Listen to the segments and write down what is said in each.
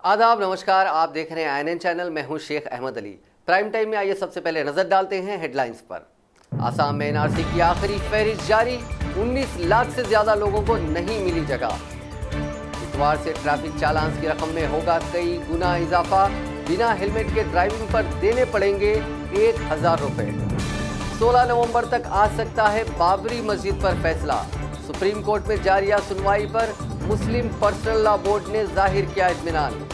आदाब, नमस्कार। आप देख रहे हैं INN चैनल। मैं हूं शेख अहमद अली। प्राइम टाइम में आइए सबसे पहले नजर डालते हैं हेडलाइंस पर। आसाम में NRC की आखिरी फहरिस्त जारी, 19 लाख से ज्यादा लोगों को नहीं मिली जगह। इतवार से ट्रैफिक चालान की रकम में होगा कई गुना इजाफा, बिना हेलमेट के ड्राइविंग पर देने पड़ेंगे 1000 रुपए। 16 नवंबर तक आ सकता है बाबरी मस्जिद पर फैसला। सुप्रीम कोर्ट में जारी सुनवाई पर मुस्लिम पर्सनल लॉ बोर्ड ने जाहिर किया इत्मीनान।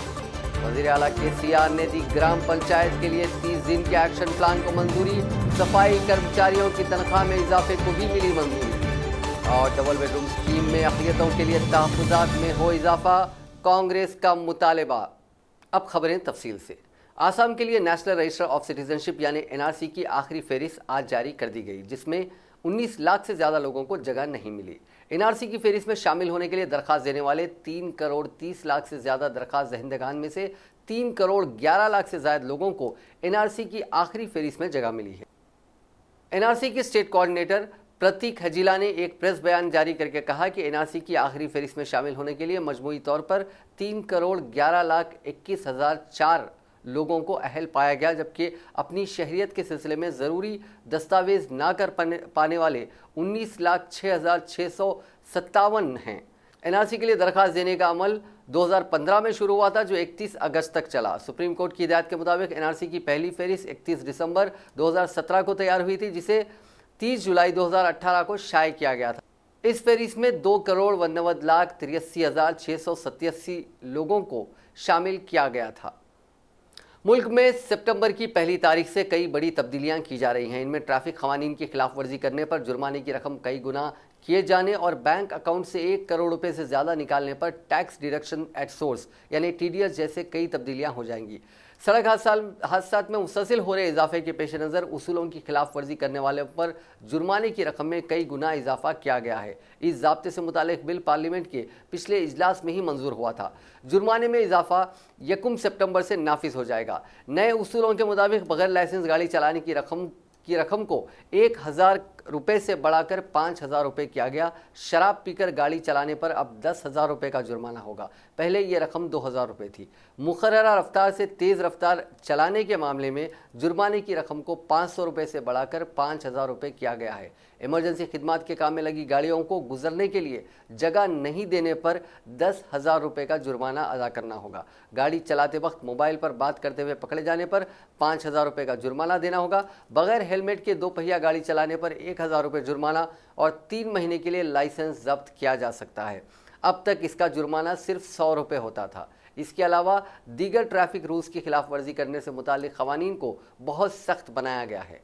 वजीर आला KCR ने दी ग्राम पंचायत के लिए 30 दिन के एक्शन प्लान को मंजूरी। सफाई कर्मचारियों की तनख्वाह में इजाफे को भी मिली मंजूरी। और डबल बेडरूम स्कीम में अक़लियतों के लिए तहफ़्फ़ुज़ात में हो इजाफा, कांग्रेस का मुतालबा। अब खबरें तफसील से। आसाम के लिए नेशनल रजिस्टर ऑफ सिटीजनशिप यानी NRC की आखिरी फहरिस्त आज जारी कर दी गई, जिसमें 19 लाख से ज़्यादा लोगों को जगह नहीं मिली। NRC की फहरिस्त में शामिल होने के लिए दरख्वास्त देने वाले 3 करोड़ 30 लाख से ज़्यादा दरख्वास्त दहिंदगान में से 3 करोड़ 11 लाख से ज़्यादा लोगों को NRC की आखिरी फहरिस्त में जगह मिली है। NRC के स्टेट कोऑर्डिनेटर प्रतीक हजीला ने एक प्रेस बयान जारी करके कहा कि NRC की आखिरी फहरिस्त में शामिल होने के लिए मजमूई तौर पर 3 करोड़ 11 लाख 21,004 लोगों को अहल पाया गया, जबकि अपनी शहरियत के सिलसिले में ज़रूरी दस्तावेज ना कर पाने वाले 19 लाख 6,657 हैं। NRC के लिए दरख्वास्त देने का अमल 2015 में शुरू हुआ था, जो 31 अगस्त तक चला। सुप्रीम कोर्ट की हिदायत के मुताबिक NRC की पहली फहरिस्त 31 दिसंबर 2017 को तैयार हुई थी, जिसे 30 जुलाई 2018 को शाये किया गया था। इस फहरिस्त में 2 करोड़ 99 लाख 83,687 लोगों को शामिल किया गया था। मुल्क में सितंबर की पहली तारीख से कई बड़ी तब्दीलियां की जा रही हैं। इनमें ट्रैफिक क़वानीन की खिलाफ वर्जी करने पर जुर्माने की रकम कई गुना किए जाने और बैंक अकाउंट से 1 करोड़ रुपए से ज़्यादा निकालने पर टैक्स डिडक्शन एट सोर्स यानी TDS जैसे कई तब्दीलियां हो जाएंगी। सड़क हादसात में मुसलसिल हो रहे इजाफे के पेश नज़र उसूलों की खिलाफ वर्जी करने वालों पर जुर्माने की रकम में कई गुना इजाफा किया गया है। इस ज़ाब्ते से मुतालिक बिल पार्लियामेंट के पिछले इजलास में ही मंजूर हुआ था। जुर्माने में इजाफा 1 सितंबर से नाफिज हो जाएगा। नए उसूलों के मुताबिक बगैर लाइसेंस गाड़ी चलाने की रकम को 1000 रुपये से बढ़ाकर 5000 रुपये किया गया। शराब पीकर गाड़ी चलाने पर अब 10,000 रुपये का जुर्माना होगा। पहले ये रकम 2000 रुपये थी। मुकर्ररा रफ्तार से तेज़ रफ्तार चलाने के मामले में जुर्माने की रकम को 500 रुपये से बढ़ाकर 5000 रुपये किया गया है। इमरजेंसी खिदमात के काम में लगी गाड़ियों को गुजरने के लिए जगह नहीं देने पर 10,000 रुपये का जुर्माना अदा करना होगा। गाड़ी चलाते वक्त मोबाइल पर बात करते हुए पकड़े जाने पर 5000 रुपये का जुर्माना देना होगा। बगैर हेलमेट के 2 पहिया गाड़ी चलाने पर 1000 रुपये जुर्माना और 3 महीने के लिए लाइसेंस जब्त किया जा सकता है। अब तक इसका जुर्माना सिर्फ 100 रुपये होता था। इसके अलावा दीगर ट्रैफिक रूल्स की खिलाफ वर्जी करने से मुतालिक क़वानीन को बहुत सख्त बनाया गया है।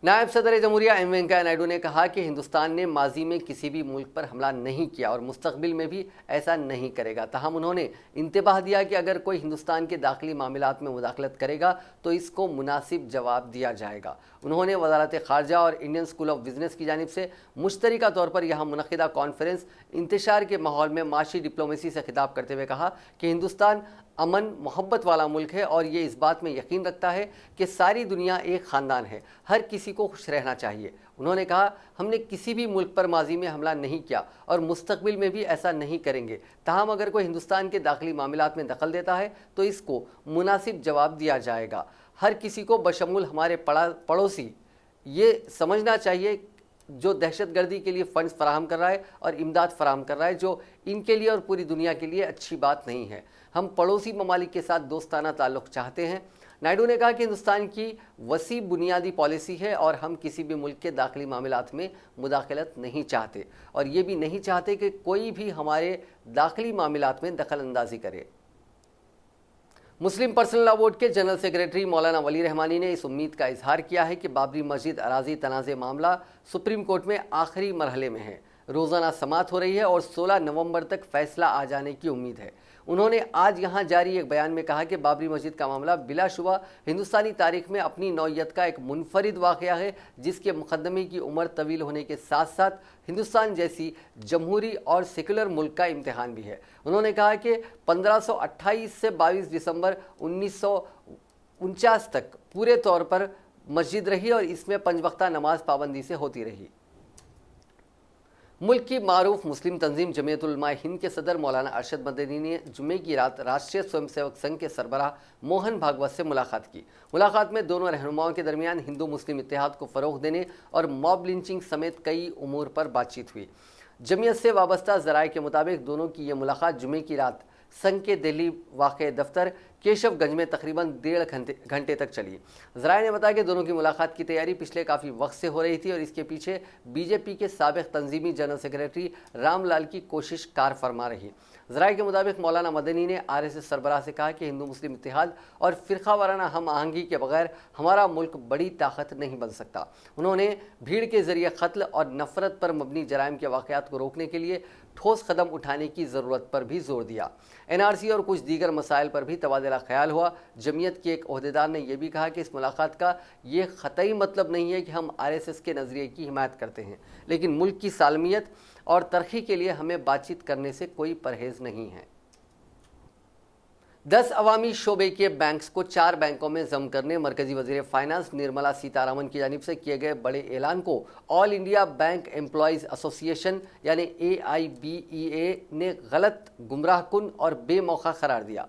नायब सदर जमहूरिया M वेंकैया नायडू ने कहा कि हिंदुस्तान ने माजी में किसी भी मुल्क पर हमला नहीं किया और मुस्तकबिल में भी ऐसा नहीं करेगा। ताहम उन्होंने इंतबाह दिया कि अगर कोई हिंदुस्तान के दाखिली मामलात में मुदाखलत करेगा तो इसको मुनासिब जवाब दिया जाएगा। उन्होंने वज़ारत ख़ारजा और इंडियन स्कूल ऑफ बिजनेस की जानिब से मुश्तरका तौर पर यहाँ मुनक़िदा कॉन्फ्रेंस इंतशार के माहौल में माशी डिप्लोमेसी से खिताब करते हुए कहा कि हिंदुस्तान अमन मोहब्बत वाला मुल्क है और ये इस बात में यकीन रखता है कि सारी दुनिया एक ख़ानदान है, हर किसी को खुश रहना चाहिए। उन्होंने कहा, हमने किसी भी मुल्क पर माजी में हमला नहीं किया और मुस्तकबिल में भी ऐसा नहीं करेंगे। ताहम अगर कोई हिंदुस्तान के दाखिली मामलात में दखल देता है तो इसको मुनासिब जवाब दिया जाएगा। हर किसी को बशमूल हमारे पड़ोसी ये समझना चाहिए जो दहशतगर्दी के लिए फ़ंड्स फराहम कर रहा है और इमदाद फराहम कर रहा है, जो इनके लिए और पूरी दुनिया के लिए अच्छी बात नहीं है। हम पड़ोसी ममालिक के साथ दोस्ताना ताल्लुक़ चाहते हैं। नायडू ने कहा कि हिंदुस्तान की वसी बुनियादी पॉलिसी है और हम किसी भी मुल्क के दाखिली मामलात में मुदाखलत नहीं चाहते और ये भी नहीं चाहते कि कोई भी हमारे दाखिली मामलात में दखल अंदाजी करे। मुस्लिम पर्सनल लॉ बोर्ड के जनरल सेक्रेटरी मौलाना वली रहमानी ने इस उम्मीद का इजहार किया है कि बाबरी मस्जिद अराजी तनाज़े मामला सुप्रीम कोर्ट में आखिरी मरहले में है। रोज़ाना समाअत हो रही है और 16 नवंबर तक फैसला आ जाने की उम्मीद है। उन्होंने आज यहाँ जारी एक बयान में कहा कि बाबरी मस्जिद का मामला बिलाशुबा हिंदुस्तानी तारीख में अपनी नौइयत का एक मुनफरिद वाक़या है, जिसके मुकदमे की उम्र तवील होने के साथ साथ हिंदुस्तान जैसी जमहूरी और सेकुलर मुल्क का इम्तिहान भी है। उन्होंने कहा कि 1528 से 22 दिसंबर 1949 तक पूरे तौर पर मस्जिद रही और इसमें 5 वक्ता नमाज पाबंदी से होती रही। मुल्क की मारूफ मुस्लिम तंजीम जमीयत उलमा हिंद के सदर मौलाना अरशद मदनी ने जुमे की रात राष्ट्रीय स्वयंसेवक संघ के सरबराह मोहन भागवत से मुलाकात की। मुलाकात में दोनों रहनुमाओं के दरमियान हिंदू मुस्लिम इत्तेहाद को फरोग देने और मॉब लिंचिंग समेत कई उमूर पर बातचीत हुई। जमीयत से वाबस्ता जराये के मुताबिक दोनों की यह मुलाकात जुमे की रात संघ के दिल्ली वाक़े दफ्तर केशवगंज में तकरीबन 1.5 घंटे तक चली। जराये ने बताया कि दोनों की मुलाकात की तैयारी पिछले काफ़ी वक्त से हो रही थी और इसके पीछे बीजेपी के साबिक तंजीमी जनरल सेक्रेटरी रामलाल की कोशिश कार फरमा रही। जराये के मुताबिक मौलाना मदनी ने RSS सरबराह से कहा कि हिंदू मुस्लिम इत्तेहाद और फिरका वाराना हम आहंगी के बगैर हमारा मुल्क बड़ी ताकत नहीं बन सकता। उन्होंने भीड़ के जरिए कत्ल और नफरत पर मबनी जराइम के वाक़यात को रोकने के लिए ठोस कदम उठाने की ज़रूरत पर भी जोर दिया। NRC और कुछ दीगर मसाइल पर भी तबादला ख्याल हुआ। जमीयत के एक ओहदेदार ने यह भी कहा कि इस मुलाकात का ये ख़तई मतलब नहीं है कि हम RSS के नज़रिए की हिमायत करते हैं, लेकिन मुल्क की सालमियत और तरक्की के लिए हमें बातचीत करने से कोई परहेज़ नहीं है। 10 अवामी शोबे के बैंक्स को 4 बैंकों में जम करने मरकजी वजीर फाइनेंस निर्मला सीतारामन की जानिब से किए गए बड़े ऐलान को all India bank employees association यानी AIBEA ने गलत, गुमराहकुन और बेमौका करार दिया।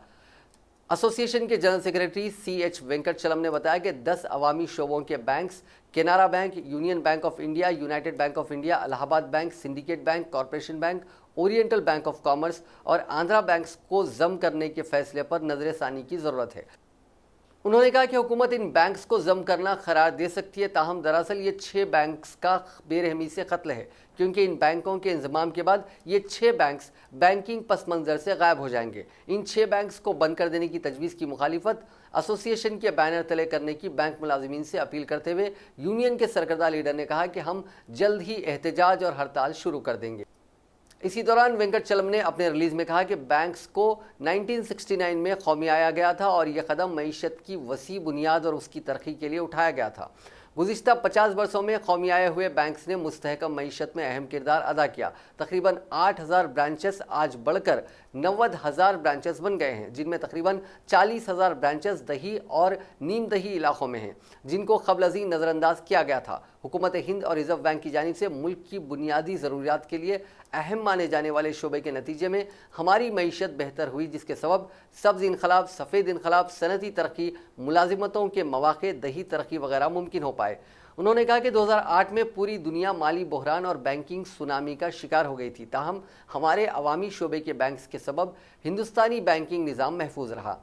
एसोसिएशन के जनरल सेक्रेटरी CH वेंकटचलम ने बताया कि 10 अवामी शोबों के banks Canara bank, union bank of India, United Bank of India, Allahabad bank, Syndicate bank, Corporation bank, oriental Bank of commerce और आंध्रा बैंक्स को जम करने के फैसले पर नजरसानी की जरूरत है। उन्होंने कहा कि हुकूमत इन बैंक्स को जम करना करार दे सकती है, ताहम दरअसल ये 6 बैंक्स का बेरहमी से कत्ल है, क्योंकि इन बैंकों के इंजमाम के बाद ये 6 बैंक्स बैंकिंग पस मंजर से गायब हो जाएंगे। इन 6 बैंक्स को बंद कर देने की तजवीज़ की मुखालिफत एसोसिएशन के बैनर तले करने की बैंक मुलाजिमीन से अपील करते हुए यूनियन के सरकर्दा लीडर ने कहा कि हम जल्द ही एहतजाज और हड़ताल शुरू कर देंगे। इसी दौरान वेंकटचलम ने अपने रिलीज में कहा कि बैंक्स को 1969 में कौमियाया गया था और यह कदम मईशत की वसी बुनियाद और उसकी तरक्की के लिए उठाया गया था। गुज़िश्ता 50 वर्षों में कौमियाए हुए बैंक्स ने मुस्तहकम मईशत में अहम किरदार अदा किया। तकरीबन 8,000 ब्रांचेस आज बढ़कर 90,000 ब्रांचेस बन गए हैं, जिनमें तकरीबन 40,000 ब्रांचेस दही और नीम दही इलाकों में हैं, जिनको क़ब्ल-अज़ीं नज़रअंदाज किया गया था। हुकूमत हिंद और रिज़र्व बैंक की जानिब से मुल्क की बुनियादी ज़रूरियात के लिए अहम माने जाने वाले शोबे के नतीजे में हमारी मईशत बेहतर हुई, जिसके सबब सब्ज़ इनकलाब, सफ़ेद इनकलाब, सनती तरक्की, मुलाजिमतों के मौक़े, दही तरक्की वगैरह मुमकिन हो पाए। उन्होंने कहा कि 2008 में पूरी दुनिया माली बहरान और बैंकिंग सुनामी का शिकार हो गई थी, ताहम हमारे अवामी शोबे के बैंक्स के सबब हिंदुस्तानी बैंकिंग निज़ाम महफूज रहा।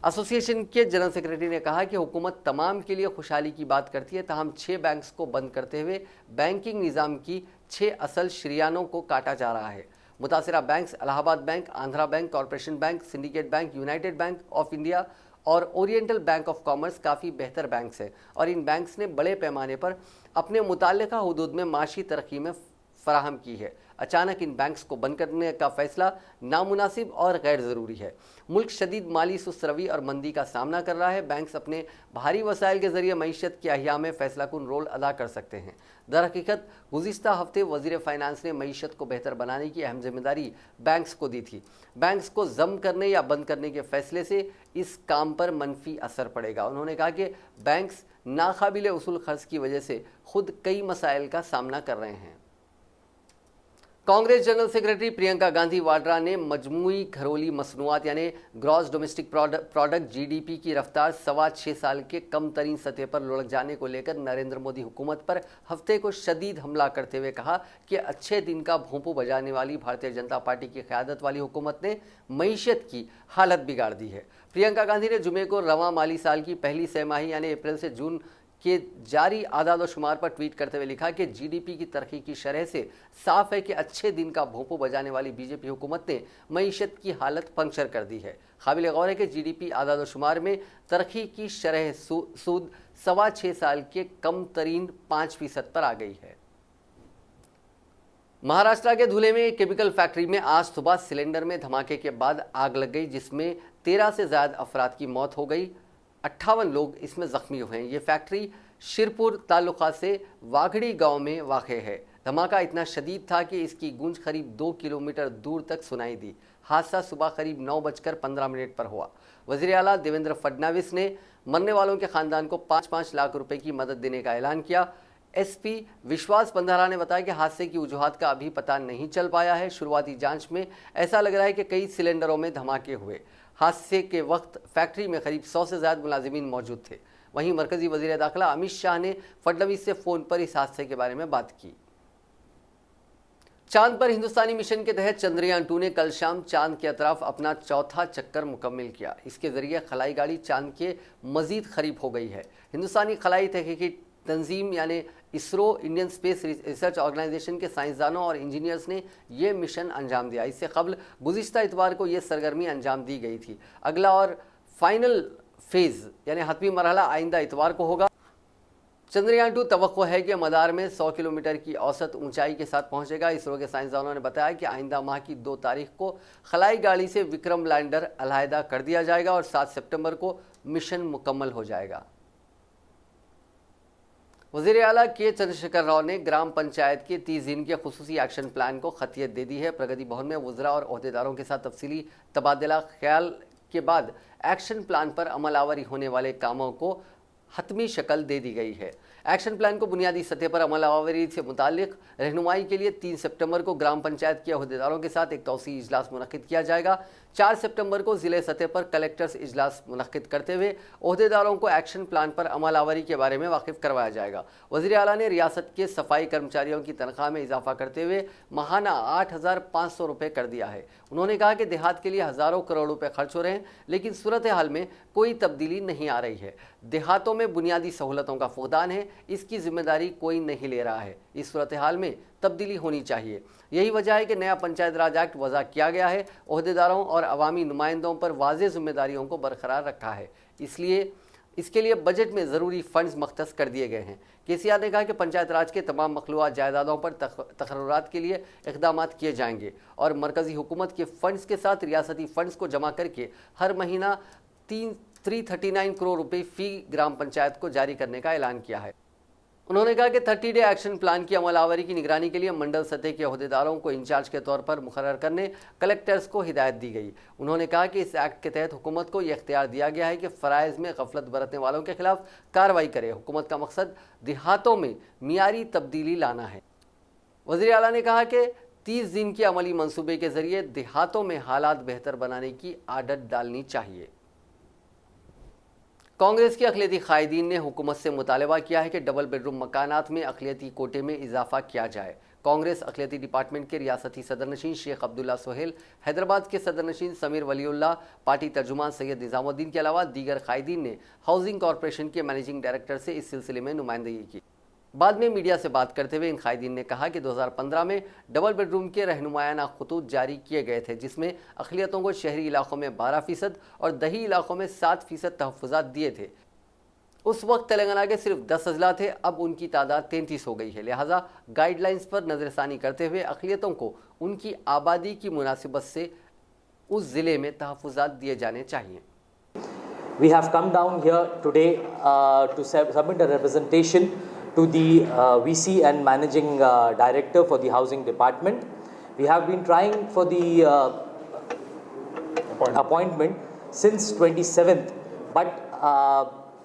एसोसिएशन के जनरल सेक्रेटरी ने कहा कि हुकूमत तमाम के लिए खुशहाली की बात करती है, ताहम 6 बैंक्स को बंद करते हुए बैंकिंग निज़ाम की 6 असल शरियानों को काटा जा रहा है। मुतासिरा banks Allahabad Bank, Andhra Bank, Corporation Bank, Syndicate Bank, United Bank of India और ओरिएंटल बैंक ऑफ कॉमर्स काफ़ी बेहतर बैंक्स हैं और इन बैंक्स ने बड़े पैमाने पर अपने मुताल्लिका हुदूद में माशी तरक्की में फराहम की है। अचानक इन बैंक्स को बंद करने का फैसला नामुनासिब और गैर ज़रूरी है। मुल्क शदीद माली सुस्तरवी और मंदी का सामना कर रहा है। बैंक्स अपने भारी वसाइल के ज़रिए मईशत के अहिया में फैसलाकुन रोल अदा कर सकते हैं। दरहकीकत गुज़िश्ता हफ्ते वज़ीर फ़ाइनेंस ने मईशत को बेहतर बनाने की अहम जिम्मेदारी बैंक्स को दी थी। बैंक्स को जम करने या बंद करने के फैसले से इस काम पर मनफी असर पड़ेगा। उन्होंने कहा कि बैंक्स नाकाबिल उसूल खर्च की वजह से खुद कई मसाइल का सामना कर रहे हैं। कांग्रेस जनरल सेक्रेटरी प्रियंका गांधी वाड्रा ने मजमूई घरेलू मसनूआत यानी ग्रॉस डोमेस्टिक प्रोडक्ट GDP की रफ्तार 6.25 साल के कम तरीन सतह पर लुढ़क जाने को लेकर नरेंद्र मोदी हुकूमत पर हफ्ते को शदीद हमला करते हुए कहा कि अच्छे दिन का भोंपू बजाने वाली भारतीय जनता पार्टी की क़यादत वाली हुकूमत ने मईशत की हालत बिगाड़ दी है। प्रियंका गांधी ने जुमे को रवां माली साल की पहली सहमाही यानी अप्रैल से जून के जारी आदाद व शुमार पर ट्वीट करते हुए लिखा कि GDP की तरक्की की शरह से साफ है कि अच्छे दिन का भोंपू बजाने वाली बीजेपी हुकूमत ने मईशत की हालत पंक्चर कर दी है। काबिल गौर है कि GDP आदाद व शुमार में तरक्की की शरह सूद 6.25 साल के कम तरीन 5% पर आ गई है। महाराष्ट्र के धुले में एक केमिकल फैक्ट्री में आज सुबह सिलेंडर में धमाके के बाद आग लग गई, जिसमें 13 से ज़्यादा अफराद की मौत हो गई। 58 लोग इसमें जख्मी हुए हैं। ये फैक्ट्री शिरपुर तालुका से वाघड़ी गांव में वाक़ है। धमाका इतना शदीद था कि इसकी गूंज करीब 2 किलोमीटर दूर तक सुनाई दी। हादसा सुबह करीब 9:15 पर हुआ। वज़ीर आला देवेंद्र फडणवीस ने मरने वालों के ख़ानदान को 5-5 लाख रुपए की मदद देने का ऐलान किया। एसपी विश्वास पंधारा ने बताया कि हादसे की वजूहात का अभी पता नहीं चल पाया है। शुरुआती जांच में ऐसा लग रहा है कि कई सिलेंडरों में धमाके हुए। हादसे के वक्त फैक्ट्री में करीब 100 से ज्यादा मुलाजिमीन मौजूद थे। वहीं मरकजी वजीर दाखिला अमित शाह ने फडणवीस से फोन पर इस हादसे के बारे में बात की। चांद पर हिंदुस्तानी मिशन के तहत चंद्रयान 2 ने कल शाम चांद के अतराफ अपना चौथा चक्कर मुकम्मल किया। इसके जरिए खलाई गाड़ी चांद के मजीद करीब हो गई है। हिंदुस्तानी खलाई तहकीकी तंजीम यानी ISRO, Indian Space Research Organisation के साइंसदानों और इंजीनियर्स ने यह मिशन अंजाम दिया। इससे कबल गुज़िश्ता इतवार को यह सरगर्मी अंजाम दी गई थी। अगला और फाइनल फेज यानी हतमी मरहला आइंदा इतवार को होगा। चंद्रयान 2 तवक्को है कि मदार में 100 किलोमीटर की औसत ऊंचाई के साथ पहुंचेगा। इसरो के साइंसदानों ने बताया कि आइंदा माह की 2 तारीख को खलाई गाड़ी से विक्रम लैंडर अलहदा कर दिया जाएगा और 7 सितंबर को मिशन मुकम्मल हो जाएगा। वज़ीर आला के चंद्रशेखर राव ने ग्राम पंचायत के 30 दिन के खुसूसी एक्शन प्लान को खतियत दे दी है। प्रगति भवन में वज़रा और ओहदेदारों के साथ तफसीली तबादला ख्याल के बाद एक्शन प्लान पर अमलावरी होने वाले कामों को हतमी शक्ल दे दी गई है। एक्शन प्लान को बुनियादी सतह पर अमलावरी से मुतालिक रहनुमाई के लिए 3 सितंबर को ग्राम पंचायत के ओहदेदारों के साथ एक तौसी इजलास मुनक्किद किया जाएगा। 4 सितंबर को जिले सतह पर कलेक्टर्स इजलास मुनक्किद करते हुए ओहदेदारों को एक्शन प्लान पर अमलावरी के बारे में वाकिफ करवाया जाएगा। वज़ीर आला ने रियासत के सफाई कर्मचारियों की तनख्वाह में इजाफा करते हुए माहाना 8,500 रुपये कर दिया है। उन्होंने कहा कि देहात के लिए हज़ारों करोड़ रुपए खर्च हो रहे हैं, लेकिन सूरत हाल में कोई तब्दीली नहीं आ रही है। देहातों में बुनियादी सहूलतों का फुकदान है, इसकी जिम्मेदारी कोई नहीं ले रहा है। इस सूरत हाल में तब्दीली होनी चाहिए। यही वजह है कि नया पंचायत राज एक्ट वज़ा किया गया है। ओहदेदारों और अवामी नुमाइंदों पर वाज़ेह जिम्मेदारियों को बरकरार रखा है, इसलिए इसके लिए बजट में ज़रूरी फंड्स मख्तस कर दिए गए हैं। केसीआर ने कहा कि पंचायत राज के तमाम मखलूआत जायदादों पर तकर्रुरात के लिए इक़दामात किए जाएंगे और मरकज़ी हुकूमत के फंड्स के साथ रियासती फंड्स को जमा करके हर महीना 339 करोड़ रुपये फ़ी ग्राम पंचायत को जारी करने का ऐलान किया है। उन्होंने कहा कि 30 डे एक्शन प्लान की अमलावरी की निगरानी के लिए मंडल सतह के ओहदेदारों को इंचार्ज के तौर पर मुकर्रर करने कलेक्टर्स को हिदायत दी गई। उन्होंने कहा कि इस एक्ट के तहत हुकूमत को यह इख्तियार दिया गया है कि फ़राइज़ में गफलत बरतने वालों के खिलाफ कार्रवाई करे। हुकूमत का मकसद देहातों में मियारी तब्दीली लाना है। वज़ीर आला ने कहा कि 30 दिन के अमली मनसूबे के जरिए देहातों में हालात बेहतर बनाने की आदत डालनी चाहिए। कांग्रेस के अक़लियती कायदीन ने हुकूमत से मुतालबा किया है कि डबल बेडरूम मकानात में अक़लियती कोटे में इजाफा किया जाए। कांग्रेस अक़लियती डिपार्टमेंट के रियासती सदरनशीन शेख अब्दुल्ला सोहेल, हैदराबाद के सदरनशीन समीर वलीउल्लाह, पार्टी तर्जुमान सैयद निज़ामुद्दीन के अलावा दीगर कायदीन ने हाउसिंग कॉरपोरेशन के मैनेजिंग डायरेक्टर से इस सिलसिले में नुमाइंदगी की। बाद में मीडिया से बात करते हुए इन कायदीन ने कहा कि 2015 में डबल बेडरूम के रहनुमायाना खतूत जारी किए गए थे, जिसमें अक़लियतों को शहरी इलाकों में 12% और दही इलाकों में 7% तहफ़्फ़ुज़ात दिए थे। उस वक्त तेलंगाना के सिर्फ 10 अजला थे, अब उनकी तादाद 33 हो गई है। लिहाजा गाइडलाइंस पर नज़रसानी करते हुए अक़लियतों को उनकी आबादी की मुनासिबत से उस ज़िले में तहफ़्फ़ुज़ात दिए जाने चाहिए। We have come down here today to submit a representation to the VC and Managing Director for the Housing Department. We have been trying for the appointment since 27th, but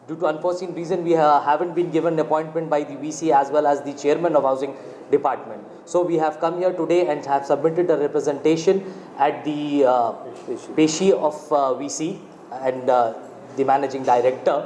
due to unforeseen reason we haven't been given appointment by the VC as well as the Chairman of Housing Department. So we have come here today and have submitted a representation at the Peshi of VC and the Managing Director.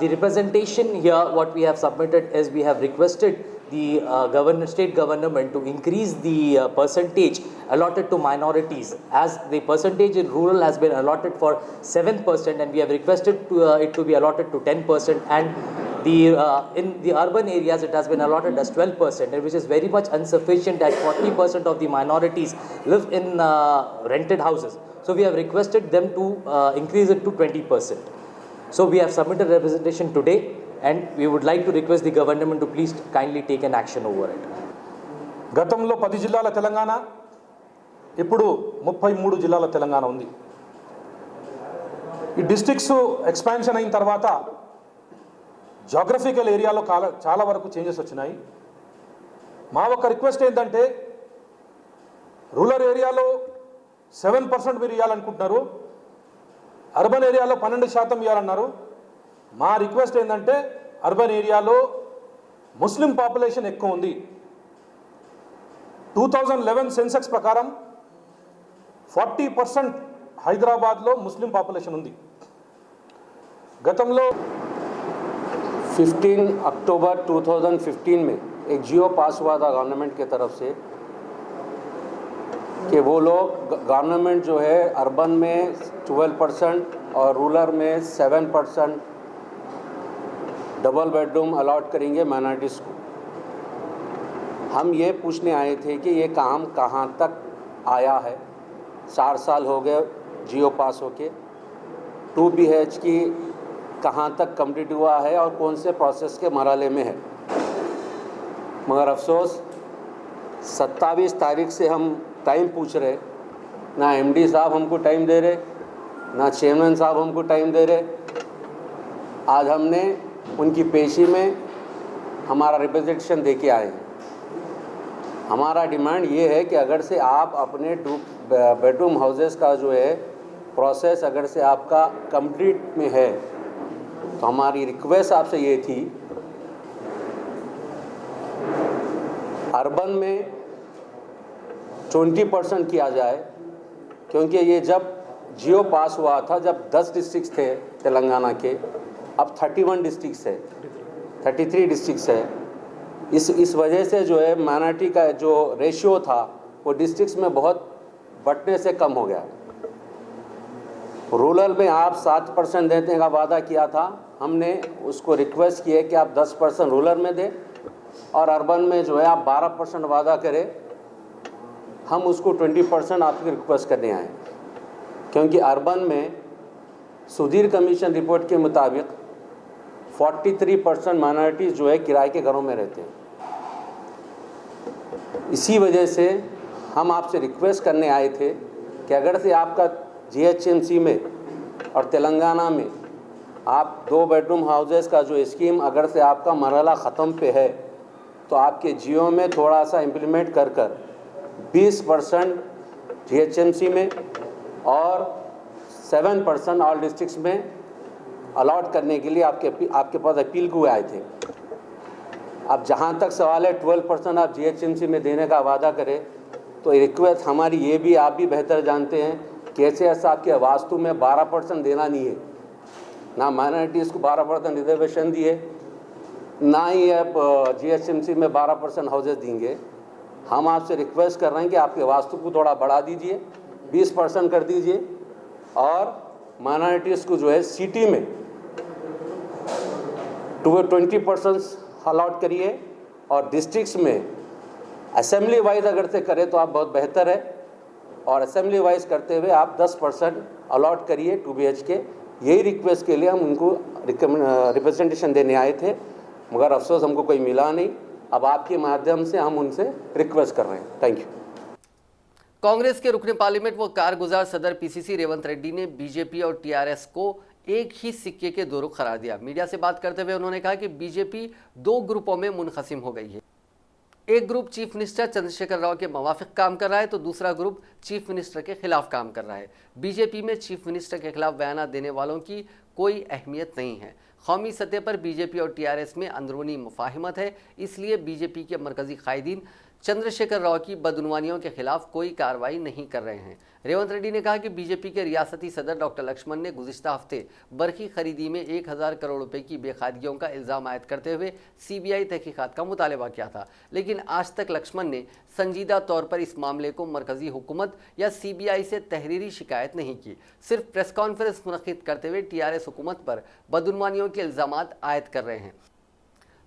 The representation here, what we have submitted is we have requested the state government to increase the percentage allotted to minorities, as the percentage in rural has been allotted for 7% and we have requested it to be allotted to 10%, and in the urban areas it has been allotted as 12%, which is very much insufficient as 40% of the minorities live in rented houses. So we have requested them to increase it to 20%. So we have submitted a representation today and we would like to request the government to please kindly take an action over it. గతంలో 10 జిల్లాల తెలంగాణ, ఇప్పుడు 33 జిల్లాల తెలంగాణ ఉంది. ఈ districts expansion అయిన తర్వాత geographical ఏరియాలో చాలా వరకు చేంజెస్ వచ్చినాయి. మా ఒక రిక్వెస్ట్ ఏంటంటే రూరల్ ఏరియాలో 7% మీరు ఇవ్వాలనుకుంటున్నారు, అర్బన్ ఏరియాలో 12% ఇవ్వాలన్నారు. మా రిక్వెస్ట్ ఏంటంటే అర్బన్ ఏరియాలో ముస్లిం పాపులేషన్ ఎక్కువ ఉంది. 2011 సెన్సెక్స్ ప్రకారం 40% హైదరాబాద్లో ముస్లిం పాపులేషన్ ఉంది. గతంలో 15 अक्टूबर 2015 में एक जियो पास हुआ था गवर्नमेंट की तरफ से कि वो लोग गवर्नमेंट जो है अर्बन में 12% और रूरल में 7% डबल बेडरूम अलॉट करेंगे माइनॉरिटीज़ को। हम ये पूछने आए थे कि ये काम कहाँ तक आया है। 4 साल हो गए जियो पास होके, 2 BH की कहाँ तक कंप्लीट हुआ है और कौन से प्रोसेस के मरहले में है। मगर अफसोस 27 तारीख से हम टाइम पूछ रहे, ना MD साहब हमको टाइम दे रहे, ना चेयरमैन साहब हमको टाइम दे रहे। आज हमने उनकी पेशी में हमारा रिप्रेजेंटेशन दे के आए हैं। हमारा डिमांड ये है कि अगर से आप अपने 2 बेडरूम हाउसेस का जो है प्रोसेस अगर से आपका कंप्लीट में है, तो हमारी रिक्वेस्ट आपसे ये थी अर्बन में 20% किया जाए, क्योंकि ये जब जियो पास हुआ था जब 10 डिस्ट्रिक्ट थे तेलंगाना के, अब 31 डिस्ट्रिक्ट है, 33 डिस्ट्रिक्ट है। इस वजह से जो है माइनॉरिटी का जो रेशियो था वो डिस्ट्रिक्ट्स में बहुत बढ़ने से कम हो गया। रूरल में आप 7% देने का वादा किया था, हमने उसको रिक्वेस्ट किया कि आप 10% रूरल में दें और अर्बन में जो है आप 12% वादा करें। हम उसको 20% आपकी रिक्वेस्ट करने आए, क्योंकि अर्बन में सुधीर कमीशन रिपोर्ट के मुताबिक 43% माइनॉरिटीज़ जो है किराए के घरों में रहते हैं। इसी वजह से हम आपसे रिक्वेस्ट करने आए थे कि अगर से आपका GHMC में और तेलंगाना में आप 2 बेडरूम हाउसेस का जो स्कीम अगर से आपका मरहला ख़त्म पे है, तो आपके जियो में थोड़ा सा इम्प्लीमेंट कर 20% GHMC में और 7% ऑल डिस्ट्रिक्ट्स में अलॉट करने के लिए आपके पास अपील को आए थे। अब जहाँ तक सवाल है 12% आप GHMC में देने का वादा करें, तो रिक्वेस्ट हमारी ये भी, आप भी बेहतर जानते हैं कैसे ऐसा आपके वास्तु में 12% देना नहीं है, ना माइनॉरिटीज़ को 12% रिजर्वेशन दिए, ना ही आप GHMC में 12% हाउसेस देंगे। हम आपसे रिक्वेस्ट कर रहे हैं कि आपके वास्तु को थोड़ा बढ़ा दीजिए, 20% कर दीजिए और माइनॉरिटीज़ को जो है सिटी में 20% अलॉट करिए और डिस्ट्रिक्ट्स में असेंबली वाइज अगर से करें तो आप बहुत बेहतर है, और असेंबली वाइज करते हुए आप 10% अलॉट करिए 2 BH के। यही रिक्वेस्ट के लिए हम उनको रिप्रेजेंटेशन देने आए थे, मगर अफसोस हमको कोई मिला नहीं। अब आपके माध्यम से हम उनसे रिक्वेस्ट कर रहे हैं। Thank you. कांग्रेस के रुकने पार्लियामेंट व कारगुजार सदर PCC रेवंत रेड्डी ने बीजेपी और TRS को एक ही सिक्के के 2 रुख करार दिया। मीडिया से बात करते हुए उन्होंने कहा कि बीजेपी 2 ग्रुपों में मुनक़सिम हो गई है। एक group chief minister Chandrashekhar Rao के मुवाफिक काम कर रहा है, तो दूसरा ग्रुप चीफ मिनिस्टर के खिलाफ काम कर रहा है। बीजेपी में चीफ मिनिस्टर के खिलाफ बयान देने वालों की कोई अहमियत नहीं है। कौमी सतह पर बीजेपी और TRS में अंदरूनी मुफाहिमत है, इसलिए बीजेपी के मरकजी कायदीन चंद्रशेखर राव की बदनुवानियों के खिलाफ कोई कार्रवाई नहीं कर रहे हैं। रेवंत रेड्डी ने कहा कि बीजेपी के रियासती सदर डॉक्टर लक्ष्मण ने गुज़िश्ता हफ्ते बरकी खरीदी में 1000 करोड़ रुपए की बेकायदगियों का इल्ज़ाम आयद करते हुए CBI तहकीकात का मुतालबा किया था, लेकिन आज तक लक्ष्मण ने संजीदा तौर पर इस मामले को मरकजी हुकूमत या CBI से तहरीरी शिकायत नहीं की। सिर्फ प्रेस कॉन्फ्रेंस मुनक़िद करते हुए TRS हुकूमत पर बदनुवानियों के इल्ज़ामात आयद कर रहे हैं।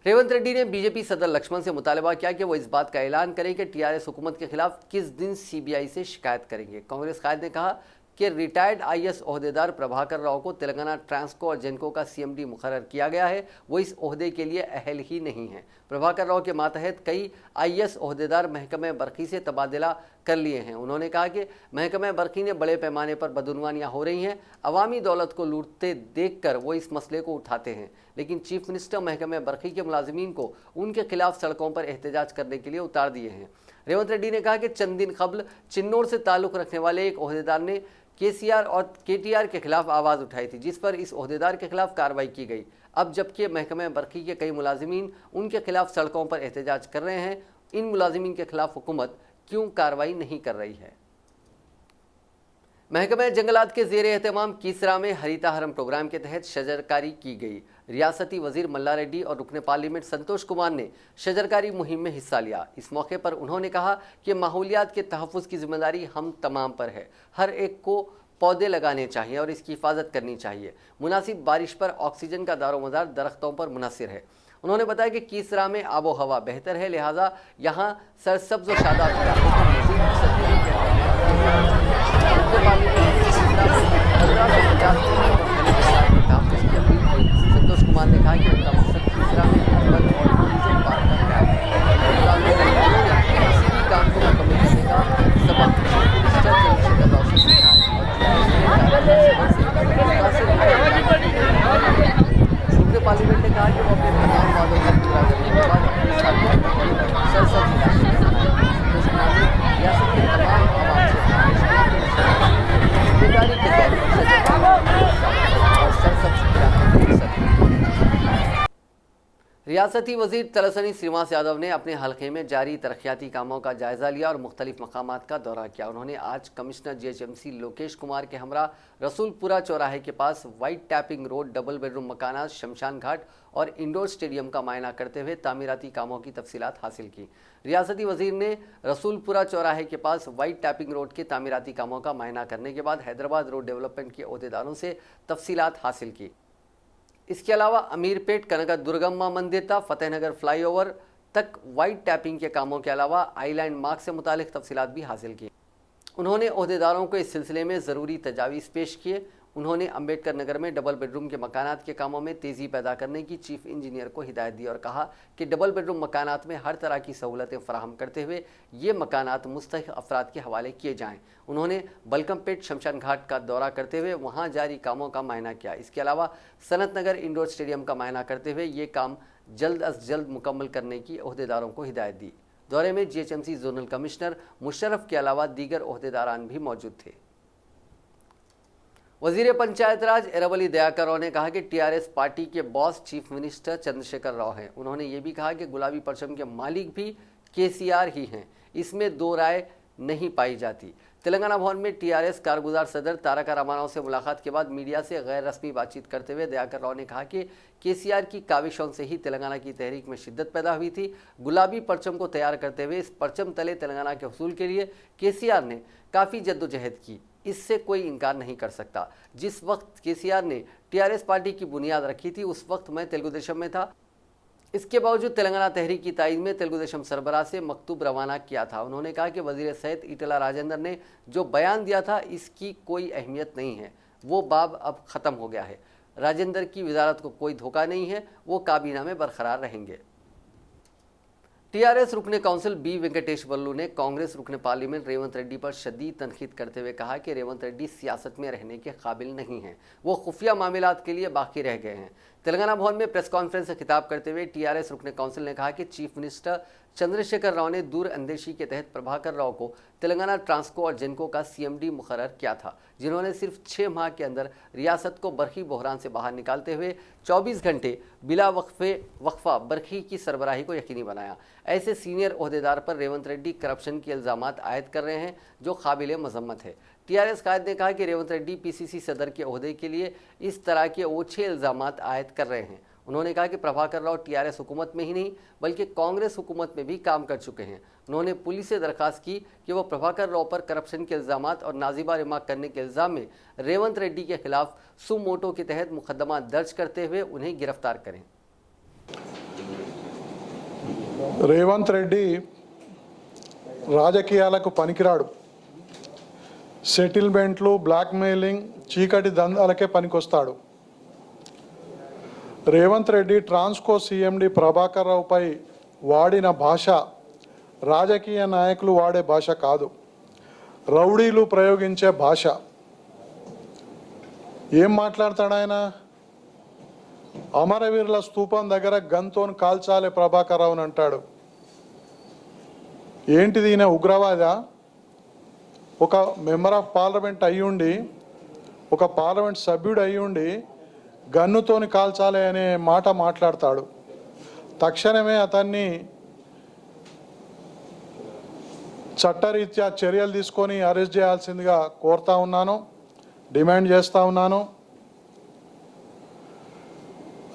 रेवंत रेड्डी ने बीजेपी सदर लक्ष्मण से मुतालबा किया कि वो इस बात का ऐलान करें कि TRS हुकूमत के खिलाफ किस दिन CBI से शिकायत करेंगे। कांग्रेस कायद ने कहा कि रिटायर्ड IAS ओहदेदार प्रभाकर राव को तेलंगाना ट्रांसको और जेनको का CMD मुकर्रर किया गया है, वो इस ओहदे के लिए अहल ही नहीं है। प्रभाकर राव के मातहत कई IAS ओहदेदार महकमे बरकी से तबादला कर लिए हैं। उन्होंने कहा कि महकमे बरकी ने बड़े पैमाने पर बदनुवानियाँ हो रही हैं, अवामी दौलत को लूटते देख कर वो इस मसले को उठाते हैं, लेकिन चीफ मिनिस्टर महकमे बरकी के मुलाजिमीन को उनके खिलाफ सड़कों पर एहतजाज करने के लिए उतार दिए हैं। रेवंत रेड्डी ने कहा कि चंद दिन कबल चिन्नौर से ताल्लुक रखने वाले एक ओहदेदार ने केसीआर और केटीआर के खिलाफ आवाज़ उठाई थी, जिस पर इस ओहदेदार के खिलाफ कार्रवाई की गई। अब जबकि महकमे बरकी के कई मुलाजिमीन उनके खिलाफ सड़कों पर एहतजाज कर रहे हैं, इन मुलाजिमीन के खिलाफ हुकूमत क्यों कार्रवाई नहीं कर रही है। महकमे जंगलात के ज़ेर एहतमाम कीसरा में हरिता हरम प्रोग्राम के तहत शजरकारी की गई। रियासती वजीर मल्ला रेड्डी और रुकने पार्लियामेंट संतोष कुमार ने शजरकारी मुहिम में हिस्सा लिया। इस मौके पर उन्होंने कहा कि माहौलियात के तहफ़्फ़ुज़ की जिम्मेदारी हम तमाम पर है। हर एक को पौधे लगाने चाहिए और इसकी हिफाजत करनी चाहिए। मुनासिब बारिश पर ऑक्सीजन का दारोमदार दरख्तों पर मुनहसर है। उन्होंने बताया कि कीसरा में आबो हवा बेहतर है, लिहाजा यहाँ सरसब्ज और शादाब संतोष कुमार ने कहा कि उनका मकसद तीसरा में किसी भी काम को मुकम्मल करने का सबक पार्लियामेंट ने कहा कि वो अपने तमाम वादों का पूरा करने के बाद रियासत के तमाम रियासती वजीर तलसनी श्रीनिवास यादव ने अपने हल्के में जारी तरक्याती कामों का जायजा लिया और मुख्तलिफ मकामात का दौरा किया। उन्होंने आज कमिश्नर जीएचएमसी लोकेश कुमार के हमरा रसूलपुरा चौराहे के पास white topping road, double bedroom मकानात, शमशान घाट और इंडोर स्टेडियम का मायना करते हुए तामीराती कामों की तफसीलात हासिल की। रियासती वजीर ने रसूलपुरा चौराहे के पास वाइट टैपिंग रोड के तामीराती कामों का मायना करने के बाद हैदराबाद रोड डेवलपमेंट के अहदेदारों से तफसीलात हासिल की। इसके अलावा अमीरपेट कनक दुर्गम्मा मंदिर था फतेहनगर फ्लाईओवर तक वाइट टैपिंग के कामों के अलावा आईलैंड मार्ग से मुतालिक तफसीलात भी हासिल की। उन्होंने अहदेदारों को इस सिलसिले में ज़रूरी तजावीज़ पेश किए। उन्होंने अम्बेडकर नगर में डबल बेडरूम के मकानात के कामों में तेज़ी पैदा करने की चीफ इंजीनियर को हिदायत दी और कहा कि डबल बेडरूम मकानात में हर तरह की सहूलतें फराहम करते हुए ये मकानात मुस्तहिक़ अफराद के हवाले किए जाएँ। उन्होंने बलकमपेट शमशान घाट का दौरा करते हुए वहाँ जारी कामों का मायना किया। इसके अलावा सनत नगर इंडोर स्टेडियम का मायना करते हुए ये काम जल्द अज जल्द मुकम्मल करने की अहदेदारों को हिदायत दी। दौरे में जीएचएमसी जोनल कमिश्नर मुशर्रफ के अलावा दीगर अहदेदारान भी मौजूद थे। वजीर पंचायत राज एरावली दयाकर राव ने कहा कि टीआरएस पार्टी के boss chief minister Chandrashekhar Rao हैं। उन्होंने ये भी कहा कि गुलाबी परचम के मालिक भी केसीआर ही हैं, इसमें दो राय नहीं पाई जाती। तेलंगाना भवन में टीआरएस कारगुजार सदर तारका रामाराव से मुलाकात के बाद मीडिया से गैर रस्मी बातचीत करते हुए दयाकर राव ने कहा कि केसीआर की काविशों से ही तेलंगाना की तहरीक में शिद्दत पैदा हुई थी। गुलाबी परचम को तैयार करते हुए इस परचम तले तेलंगाना के हुसूल के लिए केसीआर ने काफ़ी जद्दोजहद की, इससे कोई इनकार नहीं कर सकता। जिस वक्त केसीआर ने टीआरएस पार्टी की बुनियाद रखी थी उस वक्त मैं तेलुगु देशम में था। इसके बावजूद तेलंगाना तहरीक की तायद में तेलुगु देशम सरबराह से मकतूब रवाना किया था। उन्होंने कहा कि वजीर सेहत ईटला राजेंद्र ने जो बयान दिया था इसकी कोई अहमियत नहीं है, वो बाब अब ख़त्म हो गया है। राजेंद्र की वजारत को कोई धोखा नहीं है, वो काबीना में बरकरार रहेंगे। टीआरएस रुकने काउंसिल बी वेंकटेश्वरलू ने कांग्रेस रुकने पार्लियामेंट रेवंत रेड्डी पर शदीद तनकीद करते हुए कहा कि रेवंत रेड्डी सियासत में रहने के काबिल नहीं हैं, वो खुफिया मामलात के लिए बाकी रह गए हैं। तेलंगाना भवन में प्रेस कॉन्फ्रेंस से खिताब करते हुए टीआरएस रुकने काउंसिल ने कहा कि चीफ मिनिस्टर चंद्रशेखर राव ने दूर अंदेशी के तहत प्रभाकर राव को तेलंगाना ट्रांसको और जेनको का सीएमडी मुकर्रर किया था, जिन्होंने सिर्फ 6 माह के अंदर रियासत को बरखी बहरान से बाहर निकालते हुए 24 घंटे बिला वक्फा बरखी की सरबराही को यकीनी बनाया। ऐसे सीनियर ओहदेदार पर रेवंत रेड्डी करप्शन के इल्ज़ामात आयद कर रहे हैं जो काबिल मजम्मत है। टीआरएस कायद ने कहा कि रेवंत रेड्डी पीसीसी सदर के ओहदे के लिए इस तरह के ओछे इल्ज़ामात आयद कर रहे हैं। उन्होंने कहा कि प्रभाकर राव टीआरएस हुकूमत में ही नहीं बल्कि कांग्रेस हुकूमत में भी काम कर चुके हैं। उन्होंने पुलिस से दरख्वास्त की कि वो प्रभाकर राव पर करप्शन के इल्ज़ामात और नाजिबा रिमार्क करने के इल्ज़ाम में रेवंत रेड्डी के खिलाफ सुमोटो के तहत मुकदमा दर्ज करते हुए उन्हें गिरफ्तार करें। రేవంత్ రెడ్డి రాజకీయాలకు పనికిరాడు, సెటిల్మెంట్లు, బ్లాక్మెయిలింగ్, చీకటి దందాలకే పనికొస్తాడు. రేవంత్ రెడ్డి ట్రాన్స్కో సీఎండి ప్రభాకర్ రావుపై వాడిన భాష రాజకీయ నాయకులు వాడే భాష కాదు, రౌడీలు ప్రయోగించే భాష. ఏం మాట్లాడతాడు ఆయన? అమరవీరుల స్తూపం దగ్గర గన్తోన్ కాల్చాలే ప్రభాకర్ రావుని అంటాడు. ఏంటిది ఈయన ఉగ్రవాద? ఒక మెంబర్ ఆఫ్ పార్లమెంట్ అయ్యుండి, ఒక పార్లమెంట్ సభ్యుడు అయ్యుండి గన్నుతోని కాల్చాలి అనే మాట మాట్లాడతాడు. తక్షణమే అతన్ని చట్టరీత్యా చర్యలు తీసుకొని అరెస్ట్ చేయాల్సిందిగా కోరుతా ఉన్నాను, డిమాండ్ చేస్తా ఉన్నాను.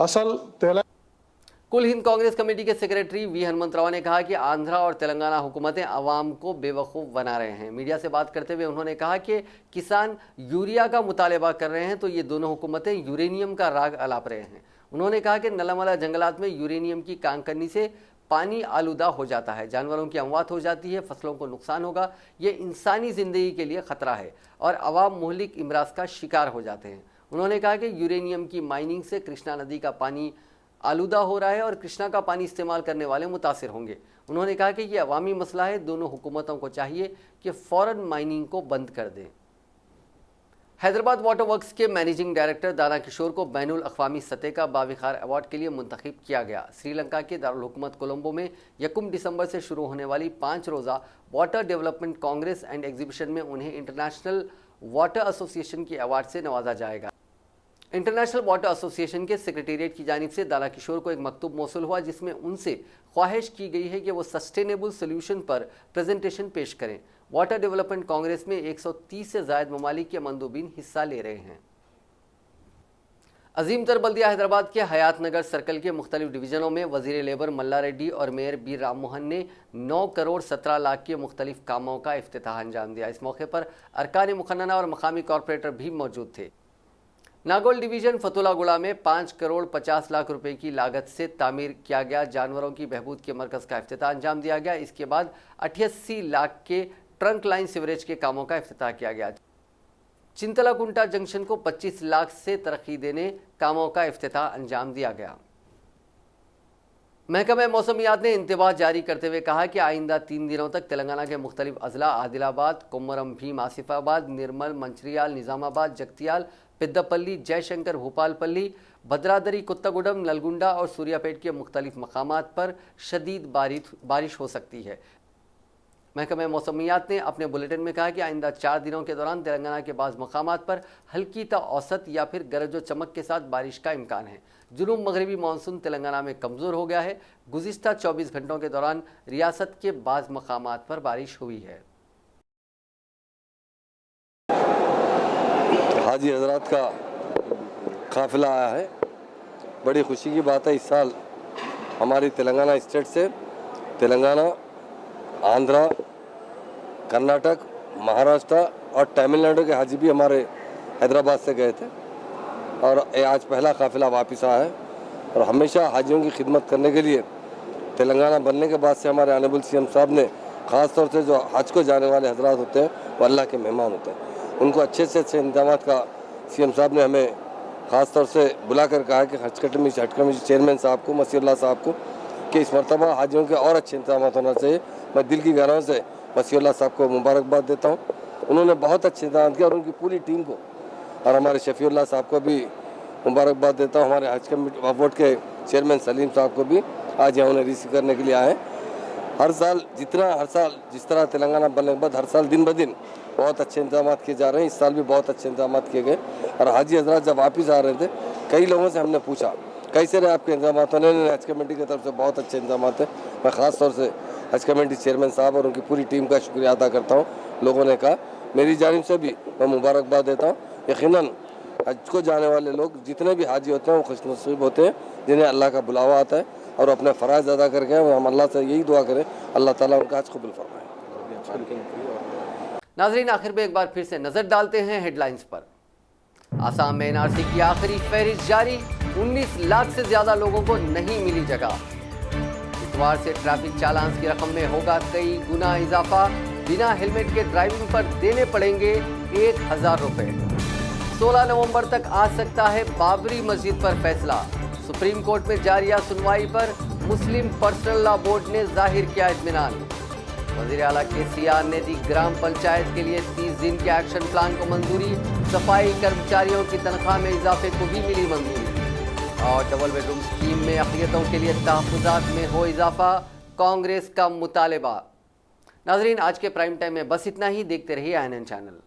అసలు कुल हिंद कांग्रेस कमेटी के सेक्रेटरी वी हनुमंतराव ने कहा कि आंध्रा और तेलंगाना हुकूमतें अवाम को बेवकूफ़ बना रहे हैं। मीडिया से बात करते हुए उन्होंने कहा कि किसान यूरिया का मुतालबा कर रहे हैं तो ये दोनों हुकूमतें यूरेनियम का राग अलाप रहे हैं। उन्होंने कहा कि नलामला जंगलात में यूरेनियम की कांग करने से पानी आलूदा हो जाता है, जानवरों की अमवात हो जाती है, फसलों को नुकसान होगा, ये इंसानी ज़िंदगी के लिए ख़तरा है और अवाम मुहलिक इमराज का शिकार हो जाते हैं। उन्होंने कहा कि यूरेनियम की माइनिंग से कृष्णा नदी का पानी आलूदा हो रहा है और कृष्णा का पानी इस्तेमाल करने वाले मुतासिर होंगे। उन्होंने कहा कि ये अवामी मसला है, दोनों हुकूमतों को चाहिए कि फ़ौरन माइनिंग को बंद कर दें। हैदराबाद वाटर वर्क्स के मैनेजिंग डायरेक्टर दाना किशोर को बैनुल अक़वामी सतह का बाविखार अवार्ड के लिए मुंतखब किया गया। श्रीलंका के दारुल हुकूमत कोलंबो में 1 दिसंबर से शुरू होने वाली 5 रोज़ा water development Congress and exhibition में उन्हें इंटरनेशनल वाटर एसोसिएशन के अवार्ड से नवाजा जाएगा। इंटरनेशनल वाटर एसोसिएशन के सेक्रेटेरिएट की जानिब से दाना किशोर को एक मकतूब मौसूल हुआ जिसमें उनसे ख्वाहिश की गई है कि वो सस्टेनेबल सोल्यूशन पर प्रेजेंटेशन पेश करें। वाटर डेवलपमेंट कांग्रेस में 130 से ज़ायद ममालिक के मंदूबीन हिस्सा ले रहे हैं। अजीम तर बल्दिया हैदराबाद के हयात नगर सर्कल के मुख्तलिफ डिवीज़नों में वज़ीर लेबर मल्ला रेड्डी और मेयर बी राम मोहन ने 9 करोड़ 17 लाख के मुख्तलिफ कामों का इफ्तिताह अंजाम दिया। इस मौके पर अरकान मुखन्ना और मकामी कॉरपोरेटर भी मौजूद थे। नागौल डिवीज़न फतुलागुड़ा में 5 करोड़ 50 लाख रुपए की लागत से तामीर किया गया जानवरों की बहबूद के मरकज़ का इफ्तिताह अंजाम दिया गया। इसके बाद 88 लाख के ट्रंक लाइन सीवरेज के कामों का इफ्तिताह किया गया। चिंतलाकुंटा जंक्शन को 25 लाख से तरक्की देने कामों का इफ्तिताह अंजाम दिया गया। महकमा मौसमियात ने इंतबाह जारी करते हुए कहा कि आइंदा 3 दिनों तक तेलंगाना के मुख्तलिफ अजला आदिलाबाद, कोमरम भीम, आसिफाबाद, निर्मल, मंचिर्याल, निज़ामाबाद, जगतियाल, पेद्दापल्ली, जयशंकर, भूपालपल्ली, भद्रादरी, कुत्तागुडम, नलगुंडा और सूर्यापेट के मुख्तलिफ मकामात पर शदीद बारिश हो सकती है। महकमा मौसमियात ने अपने बुलेटिन में कहा कि आइंदा 4 दिनों के दौरान तेलंगाना के बाज़ मकामात पर हल्की ता औसत या फिर गरज व चमक के साथ बारिश का इम्कान है। जुनूब मगरबी मानसून तेलंगाना में कमज़ोर हो गया है। गुज़िश्ता 24 घंटों के दौरान रियासत के बाज़ मकामात पर बारिश हुई है। हाजी हजरात का काफ़िला आया है, बड़ी खुशी की बात है। इस साल हमारी तेलंगाना स्टेट से तेलंगाना, आंध्रा, कर्नाटक, महाराष्ट्र और तमिलनाडु के हाजी भी हमारे हैदराबाद से गए थे और ये आज पहला काफ़िला वापस आया है। और हमेशा हाजियों की खिदमत करने के लिए तेलंगाना बनने के बाद से हमारे ऑनरेबल सीएम साहब ने ख़ास तौर से जो हज को जाने वाले हजरात होते हैं वो अल्लाह के मेहमान होते हैं, उनको अच्छे से अच्छे इंतजाम का सीएम साहब ने हमें ख़ास तौर से बुला कर कहा कि हज कमेटी चेयरमैन साहब को, मसीउल्लाह साहब को, कि इस मरतबा हाजियों के और अच्छे इंतजाम होना चाहिए। मैं दिल की गहराइयों से मसीउल्लाह साहब को मुबारकबाद देता हूँ। उन्होंने बहुत अच्छे इंतजाम किया और उनकी पूरी टीम को, और हमारे शफीउल्लाह साहब को भी मुबारकबाद देता हूँ। हमारे हज कमेटी बोर्ड के चेयरमैन सलीम साहब को भी आज यहाँ उन्हें रिसीव करने के लिए आए। हर साल जिस तरह तेलंगाना बनने के बाद हर साल दिन ब दिन बहुत अच्छे इंतजाम किए जा रहे हैं। इस साल भी बहुत अच्छे इंतजाम किए गए। और हाजी हजरात जब वापस आ रहे थे, कई लोगों से हमने पूछा कैसे रहे आपके इंतजाम। उन्होंने हज कमेटी की तरफ से बहुत अच्छे इंतजाम हैं। मैं ख़ास तौर से हज कमेटी चेयरमैन साहब और उनकी पूरी टीम का शुक्रिया अदा करता हूँ। लोगों ने कहा, मेरी जानिब से भी मैं मुबारकबाद देता हूँ। यकीनन हज को जाने वाले लोग जितने भी हाजी होते हैं वो खुशनसीब होते हैं जिन्हें अल्लाह का बुलावा आता है और अपने फ़राइज़ अदा करके हम अल्लाह से यही दुआ करें अल्लाह ताला उनका हज कबूल फरमाए। नाज़रीन, आखिर में एक बार फिर से नज़र डालते हैं हेडलाइंस पर। आसाम में एनआरसी की आखिरी फहरिस्त जारी, 19 लाख से ज़्यादा लोगों को नहीं मिली जगह। इतवार से ट्रैफिक चालान की रकम में होगा कई गुना इजाफा, बिना हेलमेट के ड्राइविंग पर देने पड़ेंगे 1000 रुपये। 16 नवंबर तक आ सकता है बाबरी मस्जिद पर फैसला। सुप्रीम कोर्ट में जारिया सुनवाई पर मुस्लिम पर्सनल लॉ बोर्ड ने जाहिर किया इत्मीनान। वज़ीर आला KCR ने दी ग्राम पंचायत के लिए 30 दिन के एक्शन प्लान को मंजूरी। सफाई कर्मचारियों की तनख्वाह में इजाफे को भी मिली मंजूरी। और डबल बेडरूम स्कीम में अक़लियतों के लिए तहफ़्फ़ुज़ात में हो इजाफा, कांग्रेस का मुतालबा। नाजरीन, आज के प्राइम टाइम में बस इतना ही। देखते रहिए INN चैनल।